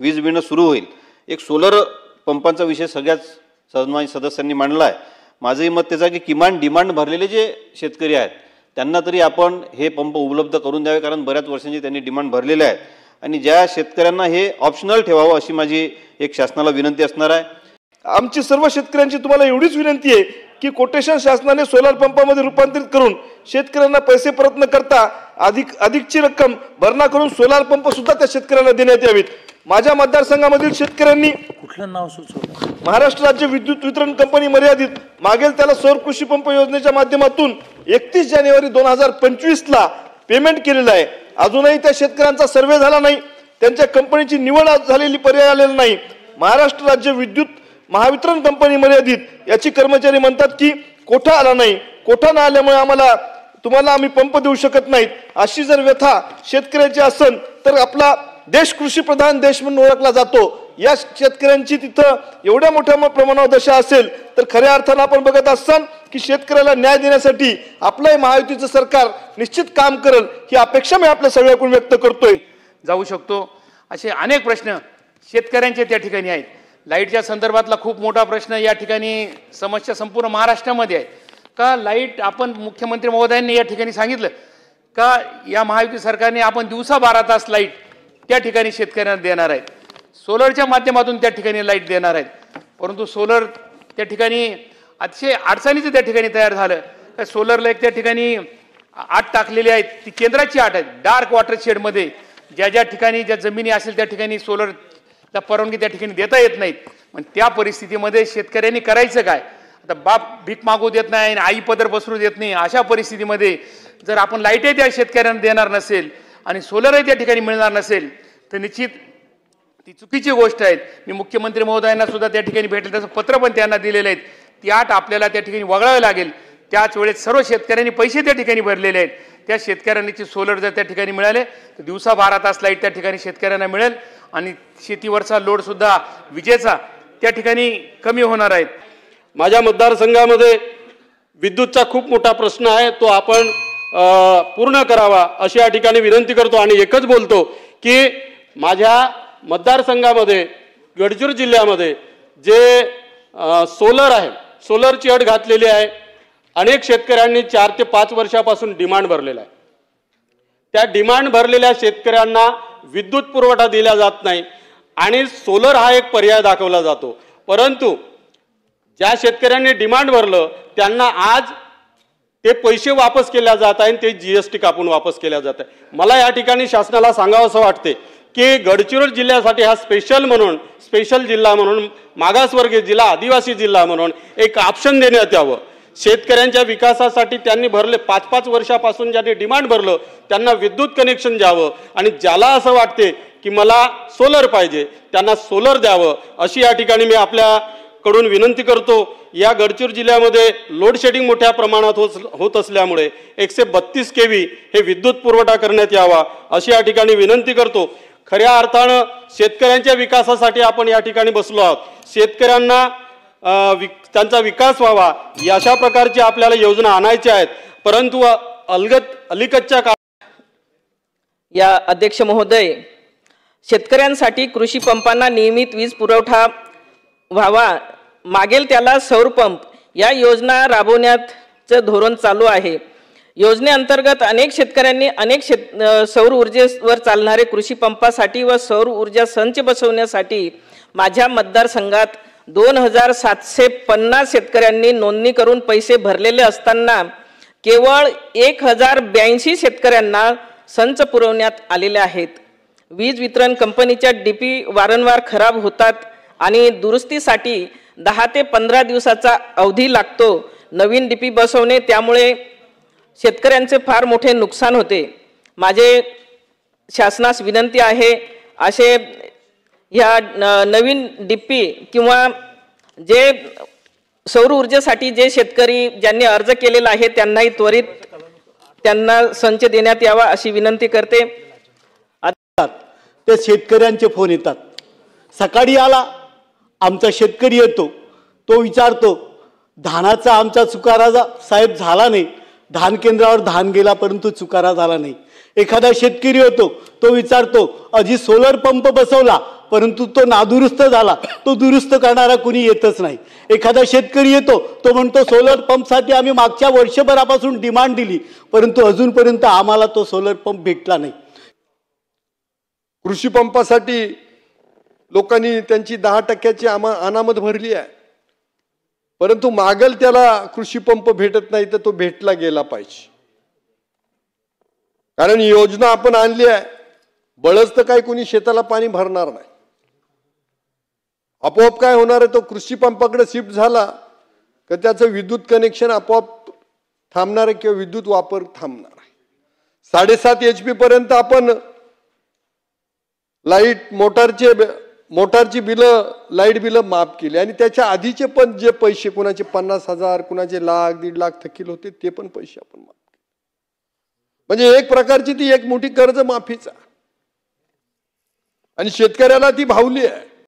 वीज मिळणं सुरू होईल. एक सोलर पंपांचा विषय सगळ्याच सन्मानित सदस्यांनी मांडला आहे. माझंही मत त्याचं आहे की किमान डिमांड भरलेले जे शेतकरी आहेत त्यांना तरी आपण हे पंप उपलब्ध करून द्यावे, कारण बऱ्याच वर्षांची त्यांनी डिमांड भरलेले आहेत. आणि ज्या शेतकऱ्यांना हे ऑप्शनल ठेवावं अशी माझी एक शासनाला विनंती असणार आहे. आमची सर्व शेतकऱ्यांची तुम्हाला एवढीच विनंती आहे की कोटेशन शासनाने सोलार पंपामध्ये रूपांतरित करून शेतकऱ्यांना पैसे परत न करता अधिकची रक्कम भरणा करून सोलार पंप सुद्धा त्या शेतकऱ्यांना देण्यात यावीत. माझ्या मतदारसंघामधील शेतकऱ्यांनी कुठलं नाव सुचवलं? महाराष्ट्र राज्य विद्युत वितरण कंपनी मर्यादित मागेल त्याला सौर कृषी पंप योजनेच्या माध्यमातून 31 जानेवारी 2025ला पेमेंट केलेलं आहे. अजूनही त्या शेतकऱ्यांचा सर्वे झाला नाही, त्यांच्या कंपनीची निवड झालेली पर्याय आलेला नाही. महाराष्ट्र राज्य विद्युत महावितरण कंपनी मर्यादित याची कर्मचारी म्हणतात की कोठा आला नाही, कोठा न आल्यामुळे तुम्हाला आम्ही पंप देऊ शकत नाहीत. अशी जर व्यथा शेतकऱ्याची असेल तर आपला देश कृषी प्रधान देश म्हणून ओळखला जातो. या शेतकऱ्यांची तिथं एवढ्या मोठ्या प्रमाणावर दशा असेल तर खऱ्या अर्थानं आपण बघत असताना की शेतकऱ्याला न्याय देण्यासाठी आपलं महायुतीचं सरकार निश्चित काम करेल ही अपेक्षा मी आपल्या सगळ्यांकडून व्यक्त करतोय. जाऊ शकतो असे अनेक प्रश्न शेतकऱ्यांचे त्या ठिकाणी आहेत. लाईटच्या संदर्भातला खूप मोठा प्रश्न या ठिकाणी समस्या संपूर्ण महाराष्ट्रामध्ये आहे. का लाईट आपण मुख्यमंत्री महोदयांनी या ठिकाणी सांगितलं का या महायुती सरकारने आपण दिवसा 12 तास लाईट त्या ठिकाणी शेतकऱ्यांना देणार आहेत. सोलरच्या माध्यमातून त्या ठिकाणी लाईट देणार आहेत. परंतु सोलर त्या ठिकाणी अतिशय अडचणीचं त्या ठिकाणी तयार झालं. का सोलरला एक त्या ठिकाणी आट टाकलेली आहेत, ती केंद्राची आट आहे. डार्क वॉटरशेडमध्ये ज्या ठिकाणी ज्या जमिनी असेल त्या ठिकाणी सोलरला परवानगी त्या ठिकाणी देता येत नाहीत. पण त्या परिस्थितीमध्ये शेतकऱ्यांनी करायचं काय? आता बाप भीक मागू देत नाही आणि आई पदर पसरू देत नाही. अशा परिस्थितीमध्ये जर आपण लाईटही त्या शेतकऱ्यांना देणार नसेल आणि सोलरही त्या ठिकाणी मिळणार नसेल तर निश्चित ती चुकीची गोष्ट आहे. मी मुख्यमंत्री महोदयांना सुद्धा त्या ठिकाणी भेटले, त्याचं पत्र पण त्यांना दिलेलं आहे. ती आट आपल्याला त्या ठिकाणी वगळावी लागेल. त्याच वेळेस सर्व शेतकऱ्यांनी पैसे त्या ठिकाणी भरलेले आहेत. त्या शेतकऱ्यांनी सोलर जर त्या ठिकाणी मिळाले तर दिवसा 12 तास लाईट त्या ठिकाणी शेतकऱ्यांना मिळेल आणि शेतीवरचा लोड सुद्धा विजेचा त्या ठिकाणी कमी होणार आहे. माझ्या मतदारसंघामध्ये विद्युतचा खूप मोठा प्रश्न आहे, तो आपण पूर्ण करावा अशी या ठिकाणी विनंती करतो. आणि एकच बोलतो की माझ्या मतदारसंघामध्ये गडचिरोली जिल्ह्यामध्ये जे सोलर आहे, सोलरची अट घातलेली आहे. अनेक शेतकऱ्यांनी 4 ते 5 वर्षापासून डिमांड भरलेला आहे. त्या डिमांड भरलेल्या शेतकऱ्यांना विद्युत पुरवठा दिला जात नाही आणि सोलर हा एक पर्याय दाखवला जातो. परंतु ज्या शेतकऱ्यांनी डिमांड भरलं त्यांना आज ते पैसे वापस केल्या जात आहे, ते GST कापून वापस केल्या जात आहे. मला या ठिकाणी शासनाला सांगावंसं वाटते की गडचिरोली जिल्ह्यासाठी हा स्पेशल जिल्हा म्हणून, मागासवर्गीय जिल्हा, आदिवासी जिल्हा म्हणून एक ऑप्शन देण्यात यावं. शेतकऱ्यांच्या विकासासाठी त्यांनी भरले 5-5 वर्षापासून ज्यांनी डिमांड भरलं त्यांना विद्युत कनेक्शन द्यावं आणि ज्याला असं वाटते की मला सोलर पाहिजे त्यांना सोलर द्यावं अशी या ठिकाणी मी आपल्याकडून विनंती करतो. या गडचिरोली जिल्ह्यामध्ये लोड शेडिंग मोठ्या प्रमाणात होत असल्यामुळे 132 kV हे विद्युत पुरवठा करण्यात यावा अशी या ठिकाणी विनंती करतो. खऱ्या अर्थानं शेतकऱ्यांच्या विकासासाठी आपण या ठिकाणी बसलो आहोत. शेतकऱ्यांना त्यांचा विकास व्हावा अशा प्रकारची आपल्याला योजना आणायच्या आहेत. परंतु अलीकडच्या काळात या अध्यक्ष महोदय, शेतकऱ्यांसाठी कृषी पंपांना नियमित वीज पुरवठा व्हावा, मागेल त्याला सौर पंप या योजना राबवण्याचं धोरण चालू आहे. योजनेअंतर्गत अनेक शेतकऱ्यांनी सौर ऊर्जेवर चालणारे कृषी पंपासाठी व सौर ऊर्जा संच बसवण्यासाठी माझ्या मतदारसंघात 2750 शेतकऱ्यांनी नोंदणी करून पैसे भरलेले असताना केवळ 1082 शेतकऱ्यांना संच पुरवण्यात आलेले आहेत. वीज वितरण कंपनीच्या DP वारंवार खराब होतात आणि दुरुस्तीसाठी 10 ते 15 दिवसाचा अवधी लागतो. नवीन DP बसवणे त्यामुळे शेतकऱ्यांचे फार मोठे नुकसान होते. माझे शासनास विनंती आहे, असे ह्या नवीन DP किंवा जे सौर ऊर्जेसाठी जे शेतकरी ज्यांनी अर्ज केलेला आहे त्यांनाही त्वरित त्यांना संच देण्यात यावा अशी विनंती करते. ते शेतकऱ्यांचे फोन येतात. सकाळी आला आमचा शेतकरी येतो, तो विचारतो धानाचा आमचा चुकारा साहेब झाला नाही, धान केंद्रावर धान गेला परंतु चुकारा झाला नाही. एखादा शेतकरी होतो तो विचारतो अजी सोलर पंप बसवला परंतु तो नादुरुस्त झाला, तो दुरुस्त करणारा कुणी येतच नाही. एखादा शेतकरी येतो तो म्हणतो सोलर पंपसाठी आम्ही मागच्या वर्षभरापासून डिमांड दिली परंतु अजूनपर्यंत आम्हाला तो सोलर पंप भेटला नाही. कृषी पंपासाठी लोकांनी त्यांची 10% अनामत भरली आहे, परंतु मागेल त्याला कृषी पंप भेटत नाही तर तो भेटला गेला पाहिजे. कारण योजना आपण आणली आहे, बळच तर काही कोणी शेताला पाणी भरणार नाही. आपोआप काय होणार आहे, तो कृषी पंपाकडे शिफ्ट झाला तर त्याचं विद्युत कनेक्शन आपोआप थांबणार आहे किंवा विद्युत वापर थांबणार आहे. 7.5 HP पर्यंत आपण लाईट मोटारची बिलं, लाईट बिलं माफ केली आणि त्याच्या आधीचे पण जे पैसे, कुणाचे 50,000 कुणाचे 1,00,000 1.5 लाख थकील होते ते पण पैसे आपण माफ केले. म्हणजे एक प्रकारची ती एक मोठी कर्ज माफीचा आणि शेतकऱ्याला ती भावली आहे.